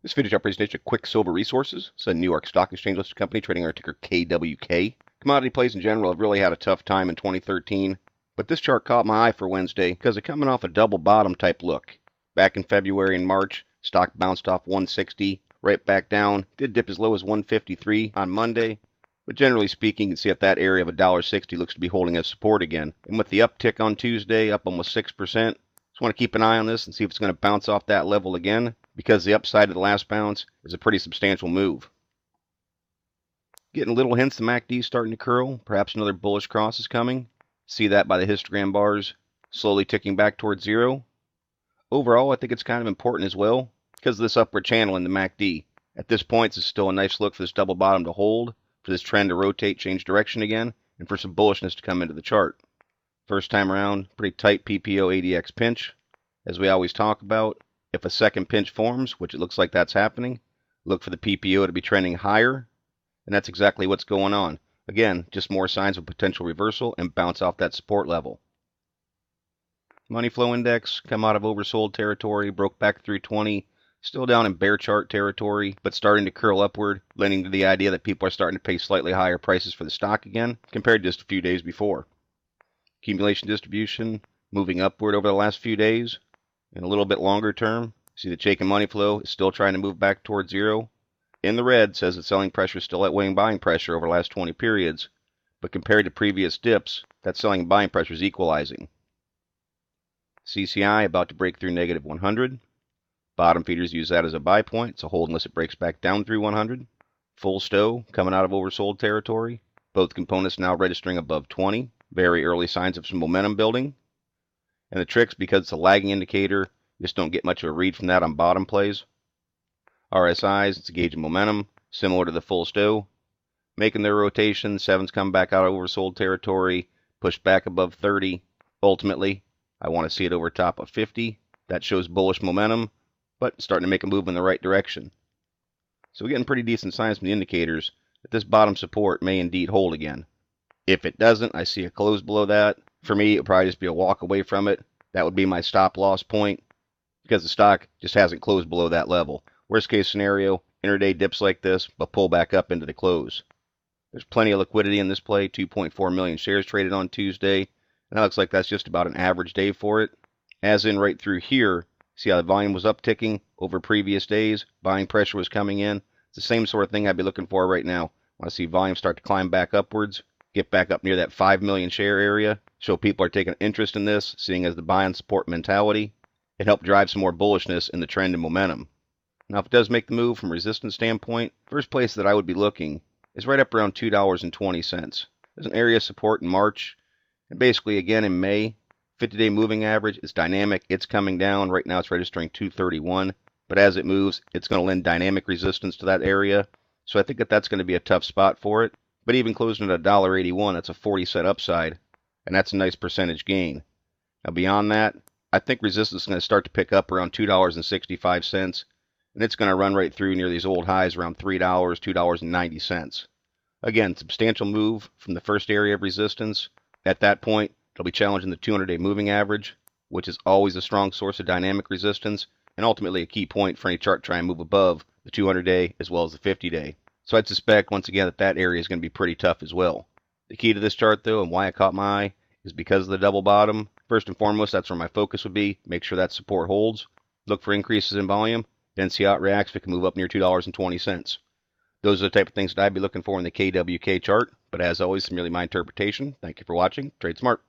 This video is our presentation of Quicksilver Resources. It's a New York Stock Exchange listed company trading under ticker KWK. Commodity plays in general have really had a tough time in 2013, but this chart caught my eye for Wednesday because it's coming off a double bottom type look. Back in February and March, stock bounced off 160, right back down, did dip as low as 153 on Monday, but generally speaking, you can see at that area of $1.60 looks to be holding as support again. And with the uptick on Tuesday, up almost 6%, just want to keep an eye on this and see if it's going to bounce off that level again, because the upside of the last bounce is a pretty substantial move. Getting little hints the MACD is starting to curl. Perhaps another bullish cross is coming. See that by the histogram bars slowly ticking back towards zero. Overall, I think it's kind of important as well because of this upward channel in the MACD. At this point, it's still a nice look for this double bottom to hold, for this trend to rotate, change direction again, and for some bullishness to come into the chart. First time around, pretty tight PPO ADX pinch. As we always talk about, if a second pinch forms, which it looks like that's happening, look for the PPO to be trending higher, and that's exactly what's going on. Again, just more signs of potential reversal and bounce off that support level. Money flow index come out of oversold territory, broke back through 20, still down in bear chart territory, but starting to curl upward, lending to the idea that people are starting to pay slightly higher prices for the stock again compared to just a few days before. Accumulation distribution moving upward over the last few days. In a little bit longer term, see the Chaikin money flow is still trying to move back towards zero. In the red says that selling pressure is still outweighing buying pressure over the last 20 periods, but compared to previous dips, that selling and buying pressure is equalizing. CCI about to break through negative 100. Bottom feeders use that as a buy point, so hold unless it breaks back down through 100. Full stow coming out of oversold territory. Both components now registering above 20. Very early signs of some momentum building. And the tricks, because it's a lagging indicator, just don't get much of a read from that on bottom plays. RSIs, it's a gauge of momentum, similar to the full stow. Making their rotation, 7's come back out of oversold territory, pushed back above 30. Ultimately, I want to see it over top of 50. That shows bullish momentum, but starting to make a move in the right direction. So we're getting pretty decent signs from the indicators that this bottom support may indeed hold again. If it doesn't, I see a close below that. For me, it would probably just be a walk away from it. That would be my stop loss point because the stock just hasn't closed below that level. Worst case scenario, intraday dips like this, but pull back up into the close. There's plenty of liquidity in this play. 2.4 million shares traded on Tuesday. And that looks like that's just about an average day for it. As in right through here, see how the volume was upticking over previous days. Buying pressure was coming in. It's the same sort of thing I'd be looking for right now. I want to see volume start to climb back upwards. Get back up near that 5 million share area. Show people are taking interest in this, seeing as the buy and support mentality. It helped drive some more bullishness in the trend and momentum. Now, if it does make the move from a resistance standpoint, first place that I would be looking is right up around $2.20. There's an area of support in March, and basically again in May. 50-day moving average is dynamic. It's coming down. Right now it's registering 231, but as it moves, it's going to lend dynamic resistance to that area. So I think that that's going to be a tough spot for it. But even closing at $1.81, that's a 40-cent upside, and that's a nice percentage gain. Now beyond that, I think resistance is going to start to pick up around $2.65, and it's going to run right through near these old highs around $3, $2.90. Again, substantial move from the first area of resistance. At that point, it'll be challenging the 200-day moving average, which is always a strong source of dynamic resistance, and ultimately a key point for any chart trying to move above the 200-day as well as the 50-day. So I'd suspect, once again, that that area is going to be pretty tough as well. The key to this chart, though, and why it caught my eye, is because of the double bottom. First and foremost, that's where my focus would be. Make sure that support holds. Look for increases in volume. Then see how it reacts if it can move up near $2.20. Those are the type of things that I'd be looking for in the KWK chart. But as always, it's merely my interpretation. Thank you for watching. Trade smart.